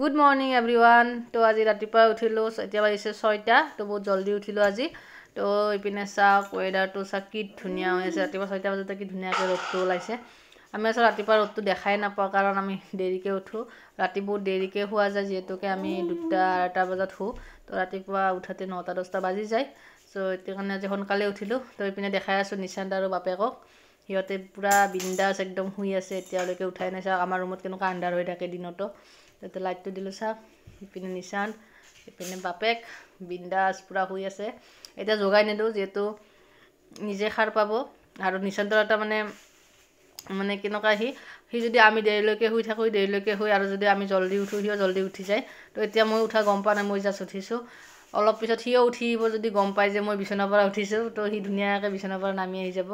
Good morning everyone. তো আজি ৰাতিপুৱা উঠিলো এতিয়া বাজিছে 6টা তো বহুত জলদি উঠিলো আজি তো ইপিনে চাওক ওয়েদাৰটো চাওক কি ধুনীয়া হৈ আছে ৰাতিপুৱা 6টা বজাতে কি ধুনীয়াকৈ ৰ'দটো ওলাইছে আমি আসলে ৰাতিপুৱা ৰ'দটো দেখাই নাপাওঁ কাৰণ আমি দেৰিকে উঠো ৰাতি বহুত দেৰিকে শুৱা যায় যেহেতুকে আমি 2টা 8টা বজাত শু তো ৰাতিপুৱা উঠাতে 9টা 10টা বাজি যায় সো এতিয়া কাৰণে আজি সোনকালে উঠিলো তো ইপিনে দেখাই আছো নিশান্ত আৰু বাপেকক সিহঁতে পুৰা বিন্দাছ একদম শুই আছে এতিয়ালৈকে উঠাই নাই চাওক আমাৰ ৰুমত কেনেকুৱা আন্ধাৰ হৈ থাকে দিনতো তো লাইটটো দিলো চাওক ইপিনে নিশান্ত ইপিনে বাপেক বিন্দাছ পুৰা শুই আছে এটা জগাই নেদো যেহেতু নিজে খাৰ পাব আৰু নিশান্তৰ এটা মানে কেনেকুৱা সি যদি আমি দেৰিলৈকে শুই থাকো দেৰিলৈকে শুই আৰু যদি আমি জলদি উঠো সিও জলদি উঠি যায় তো এতিয়া মই উঠা গম পা নাই মই জাষ্ট উঠিছো অলপ পিছত সিও উঠিব যদি গম পাই যে মই বিছনাৰ পৰা উঠিছো তো সি ধুনীয়াকৈ বিছনাৰ পৰা নামি আহি যাব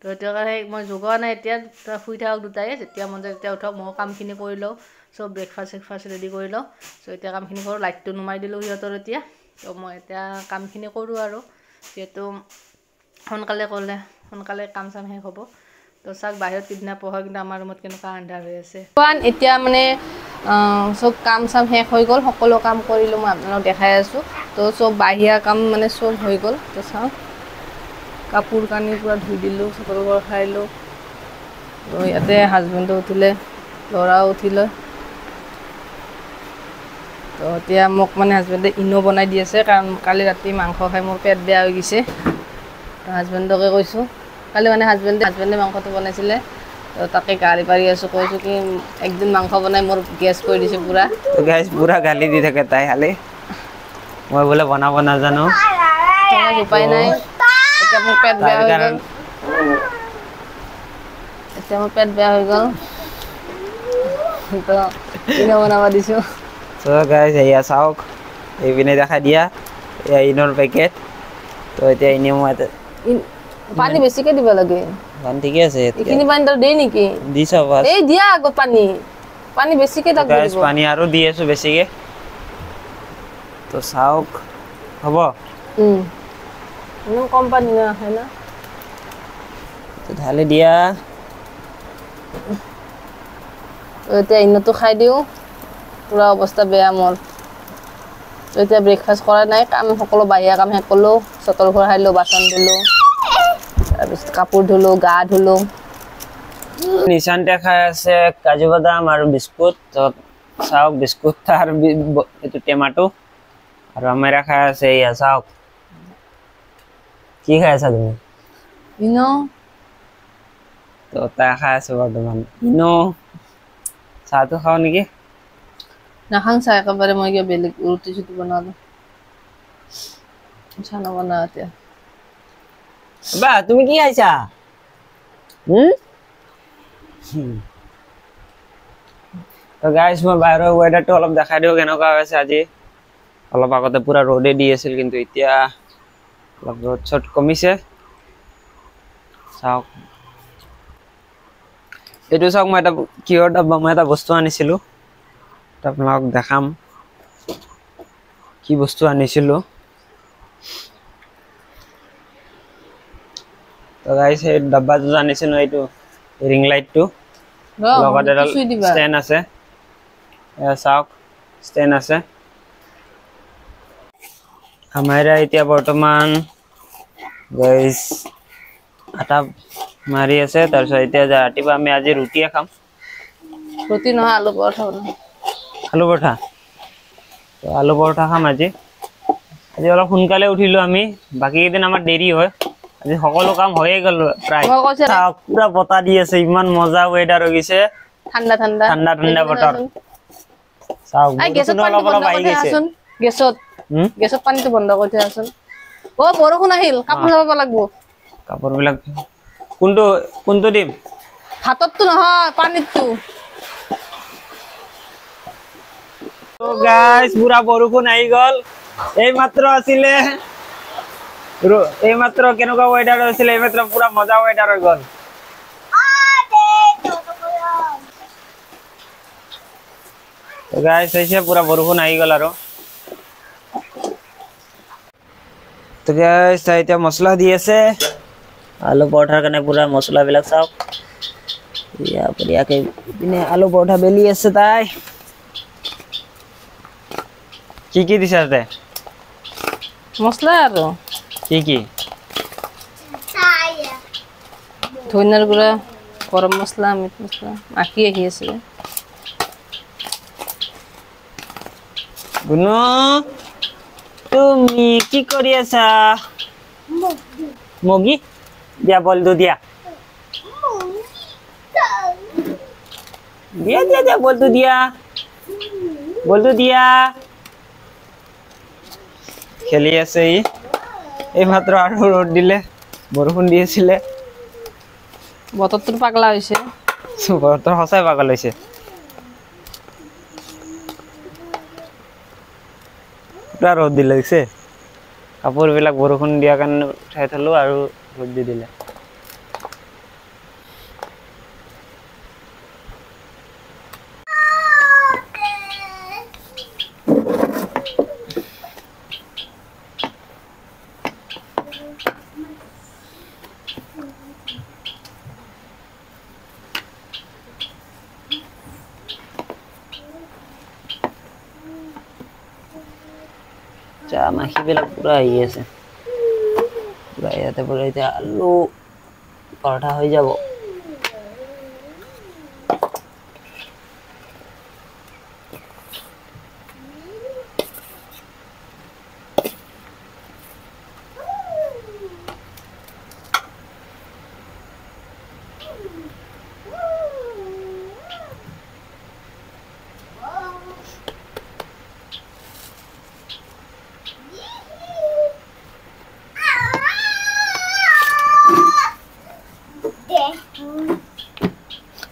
তো এতিয়া কাৰণে মই জগোৱা নাই এতিয়া শুই থাকক দুটাই যেতিয়া মন যায় তেতিয়া উঠক মই কামখিনি কৰি লওঁ সব ব্ৰেকফাষ্ট ৰেডি কৰি লওঁ সো এতিয়া কামখিনি কৰোঁ লাইটটো নুমাই দিলোঁ সিহঁতৰ এতিয়া তো মই এতিয়া কামখিনি কৰোঁ আৰু যেহেতু সোনকালে কৰিলে সোনকালে কাম চাম শেষ হ'ব তো চাওক বাহিৰত কিদিনা পোহৰ কিন্তু আমাৰ ৰুমত কেনেকুৱা আন্ধাৰ হৈ আছে এতিয়া সব কাম চাম শেষ হৈ গ'ল সকলো কাম কৰিলোঁ মই আপোনালোকক দেখাই আছোঁ তো সব বাহিৰা কাম সব হৈ গ'ল তো চাওক কাপোৰ কানি পুৰা ধুই দিলোঁ চকুৰ ঘৰ খাইলোঁ তো ইয়াতে হাজবেণ্ডো উঠিলে ল'ৰাও উঠিলে তো এতিয়া মোক হাজবেণ্ডে ইনো বনাই দি আছে কাৰণ কালি ৰাতি মাংস খাই মোৰ পেট বেয়া হৈ গৈছে তো হাজবেণ্ডকে কৈছোঁ কালি হাজবেণ্ডে মাংসটো বনাইছিলে তো তাকে গালি পাৰি আছোঁ কৈছোঁ কি একদিন মাংস বনাই মোৰ গেছ কৰি দিছে পুৰা তো গাইস পুৰা গালি দি থাকে তাই খালি মই বোলে বনাব নাজানো উপায় নাই এতিয়া মোৰ পেট বেয়া হৈ গ'ল তো ইনো বনাব দিছোঁ তো গাইস এয়া চাওক এইপিনে দেখা দিয়া এয়া ইনৰ পেকেট তো এতিয়া ইনে মই পানী বেছিকে দিব লাগে পানী ঠিকে আছে এইখিনি পানী তই দেই নেকি দিছ বাস এই দিয়া আগত পানী বেছিকে তাক গাইস পানী আৰু দি আছো বেছিকে তো চাওক হ'ব ইমান কম পানী না হয় না তো ঢালি দিয়া এতিয়া ইনোটো খাই দিওঁ পুৰা অৱস্থা বেয়া মোৰ এতিয়া ব্ৰেকফাষ্ট কৰা নাই কাম সকলো বাহিৰা কাম শেষ কৰিলোঁ চতৰ ঘৰ খাইলোঁ বাচন ধুলোঁ তাৰপিছত কাপোৰ ধুলোঁ গা ধুলোঁ নিশান্তে খাই আছে কাজু বাদাম আৰু বিস্কুট তো চাওক বিস্কুট আৰু এইটো টেমাটো আৰু আমাৰ খাই আছে এয়া চাওক কি খাই আছা তুমি ইনো তো তাই খাই আছে বৰ্তমান ইনো চাহটো খাওঁ নেকি নাখাং চাহ একেবাৰে মই কিবা বেলেগ ৰুটি চুটি বনালোঁ চাহ নবনাওঁ এতিয়া বা তুমি কি খাইছা তো গাইস মই বাহিৰৰ ওয়েদাৰটো অলপ দেখাই দিওঁ কেনেকুৱা হৈছে আজি অলপ আগতে পুৰা ৰ'দে দি আছিল কিন্তু এতিয়া অলপ ৰ'দ চট কমিছে চাওক এইটো চাওক মই এটা কিহৰ ডাব্বা মই এটা বস্তু আনিছিলোঁ আপোনালোকক দেখাম কি বস্তু আনিছিলোঁ তো গাইস এই ডাব্বাটো আনিছিলোঁ এইটো ৰিং লাইটটো লগত এডাল ষ্টেণ্ড আছে এয়া চাওক ষ্টেণ্ড আছে আমাৰ এতিয়া বৰ্তমান গাইস আটা মাৰি আছে তাৰপিছত এতিয়া ৰাতিপুৱা আমি আজি ৰুটিয়ে খাম ৰুটি নহয় আলু পৰঠা বনাম আলু পৰঠা তো আলু পৰঠা খাম আজি অলপ সোনকালে উঠিলোঁ আমি বাকী কেইদিন আমাৰ দেৰি হয় আজি সকলো কাম হৈয়ে গ'ল প্ৰায় পুৰা বতাহ দি আছে ইমান মজা ওয়েদাৰ হৈ গৈছে ঠাণ্ডা ঠাণ্ডা ঠাণ্ডা ঠাণ্ডা বতৰ চাওক অলপ অলপ আহি গৈছে গেছত পানীটো বন্ধ কৰি থোৱাচোন অ বৰষুণ আহিল কাপোৰ ল'ব লাগিব কাপোৰবিলাক কোনটো দিম ভাততটো নহয় পানীতটো তো গাইস পুৰা বৰষুণ আহি গ'ল এই মাত্ৰ আছিলে এই মাত্ৰ কেনেকুৱা ওয়েদাৰ হৈছিলে এই মাত্ৰ পুৰা মজা ওয়েদাৰ হৈ গ'ল তো গাইস হৈছে পুৰা বৰষুণ আহি গ'ল আৰু তো গাইস এতিয়া মছলা দি আছে আলু পৰঠাৰ কাৰণে পুৰা মছলাবিলাক চাওক ইয়া বঢ়িয়াকৈ পিনে আলু পৰঠা বেলি আছে তাই কি দিছা তাতে মছলা আৰু কি ধনিয়াৰ গুড়া গৰম মছলা মিট মছলা আহি আছে গুণু তুমি কি কৰি আছা মগি দিয়া বলটো দিয়া দিয়া বলটো দিয়া খেলি আছে এই মাত্ৰ আৰু ৰ'দ দিলে বৰষুণ দি আছিলে বতৰটো পাগলা হৈছে বতৰ সঁচাই পাগল হৈছে পুৰা ৰ'দ দিলে দিছে কাপোৰবিলাক বৰষুণ দিয়াৰ কাৰণে উঠাই থলো আৰু ৰ'দ দি দিলে মাখিবিলাক পুৰা আহি আছে পুৰা ইয়াতে পুৰা এতিয়া আলু পৰঠা হৈ যাব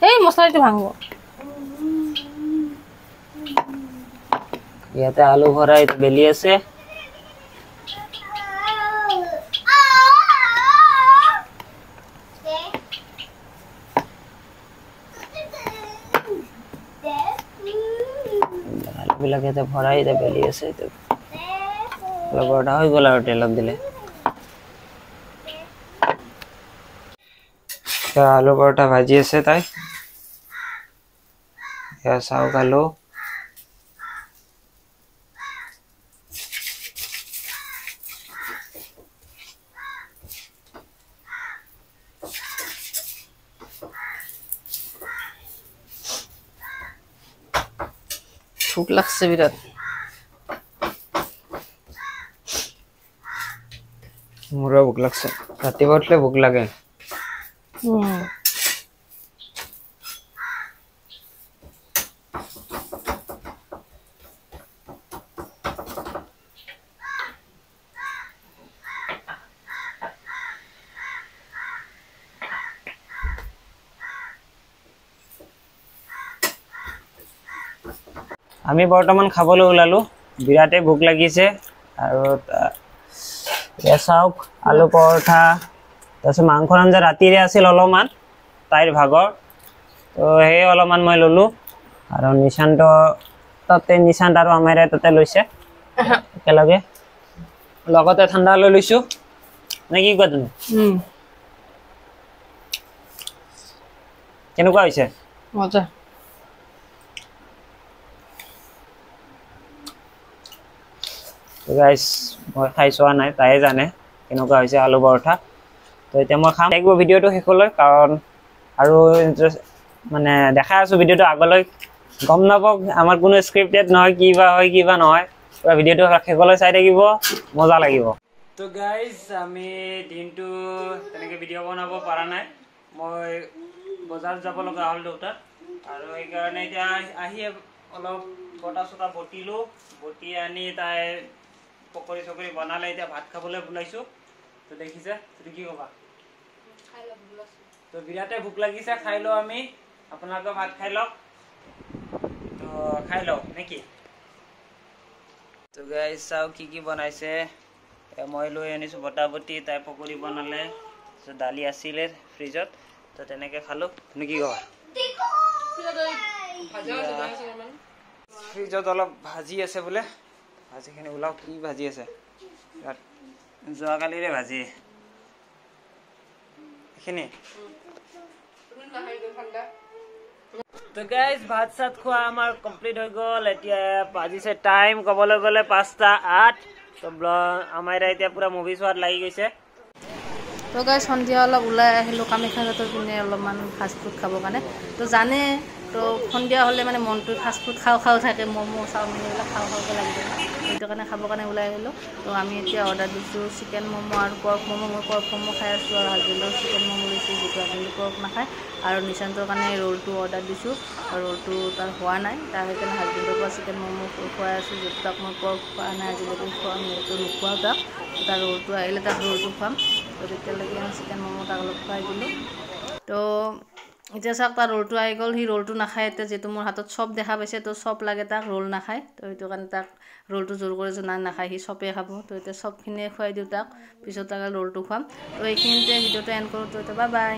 এই মছলাটো ভাঙব ইয়াতে আলু ভৰাই বেলি আছে আলুবিলাক ইয়াতে ভৰাই বেলি আছে পৰঠা হৈ গ'ল আৰু তেলত দিলে আলু পৰঠা ভাজি আছে তাই চাওক আলু ভোক লাগছে বিৰাট মোৰো ভোক লাগছে ৰাতিপুৱা উঠিলে ভোক লাগে আমি বৰ্তমান খাবলৈ ওলালো বিৰাটে ভোক লাগিছে আৰু চাওক আলু পৰঠা তাৰপিছত মাংসৰ আঞ্জা ৰাতিৰে আছিল অলপমান তাইৰ ভাগৰ তো সেই অলপমান মই ল'লোঁ আৰু নিশান্ত আৰু আমাৰে তাতে লৈছে একেলগে লগতে ঠাণ্ডা লৈ লৈছোঁ নে কি কোৱা তুমি কেনেকুৱা হৈছে মজা গাইজ মই খাই চোৱা নাই তাই জানে কেনেকুৱা হৈছে আলু পৰঠা তো এতিয়া মই খাম লাগিব ভিডিঅ'টো শেষলৈ কাৰণ আৰু মানে দেখাই আছোঁ ভিডিঅ'টো আগলৈ গম নাপাওক আমাৰ কোনো স্ক্ৰিপ্টেড নহয় কিবা হয় কিবা নহয় পুৰা ভিডিঅ'টো শেষলৈ চাই থাকিব মজা লাগিব তো গাইজ আমি দিনটো তেনেকৈ ভিডিঅ' বনাব পৰা নাই মই বজাৰত যাব লগা হ'ল দেউতাক আৰু সেইকাৰণে এতিয়া আহি অলপ বটা চটা বটিলোঁ বটি আনি তাই পকৰি চকৰি বনালে এতিয়া ভাত খাবলৈ ওলাইছোঁ তো দেখিছে তুমি কি ক'বা তো বিৰাটে ভোক লাগিছে খাই লওঁ আমি আপোনালোকে ভাত খাই লওক তো খাই লওক নেকি তো গাইজ চাওক কি বনাইছে মই লৈ আনিছোঁ বটা বটি তাই পকৰি বনালে তাৰপিছত দালি আছিলে ফ্ৰিজত তো তেনেকৈ খালোঁ তুমি কি ক'বা ফ্ৰিজত অলপ ভাজি আছে বোলে ভাজিখিনি ওলাওক কি ভাজি আছে যোৱাকালিৰে ভাজি এইখিনি তো গাইজ ভাত চাত খোৱা আমাৰ কমপ্লিট হৈ গ'ল এতিয়া বাজিছে টাইম ক'বলৈ গ'লে 5:08 তো আমাৰ এতিয়া পুৰা মুভি চোৱাত লাগি গৈছে তো গাইজ সন্ধিয়া অলপ ওলাই আহিলোঁ কামাখ্যা ঘাটৰ পিনে অলপমান ফাষ্ট ফুড খাবৰ কাৰণে তো জানে তো সন্ধিয়া হ'লে মানে মনটো ফাষ্ট ফুড খাওঁ থাকে ম'ম' চাওমিন এইবিলাক খাওঁকৈ লাগি থাকে সেইটো কাৰণে খাবৰ কাৰণে ওলাই আহিলোঁ তো আমি এতিয়া অৰ্ডাৰ দিছোঁ চিকেন ম'ম' আৰু পৰ্ক ম'ম' মই পৰ্ক ম'ম' খাই আছোঁ আৰু হাজবেণ্ডৰ চিকেন ম'ম' লৈছোঁ যিটো হাজবেণ্ডে পৰ্ক নাখায় আৰু নিশান্তৰ কাৰণে ৰোলটো অৰ্ডাৰ দিছোঁ আৰু ৰোলটো তাৰ হোৱা নাই তাৰ সেইকাৰণে হাজবেণ্ডৰ পৰা চিকেন ম'ম' খুৱাই আছোঁ যিটো তাক মই পৰ্ক খোৱা নাই আজিলৈকে খোৱা সেইটো নোখোৱাও তাক তাৰ ৰোলটো আহিলে তাক ৰোলটো খুৱাম তো তেতিয়ালৈকে আমি চিকেন ম'ম' তাক অলপ খুৱাই দিলোঁ তো এতিয়া চাওক তাৰ ৰোলটো আহি গ'ল সি ৰোলটো নাখায় এতিয়া যিহেতু মোৰ হাতত চপ দেখা পাইছে তো চপ লাগে তাক ৰোল নাখায় তো সেইটো কাৰণে তাক ৰোলটো জোৰ কৰিছোঁ নাখায় সি চপেই খাব তো এতিয়া চপখিনিয়ে খুৱাই দিওঁ তাক পিছত তাক ৰোলটো খুৱাম তো এইখিনিতে ভিডিঅ'টো এণ্ড কৰোঁ তো এতিয়া বাই বাই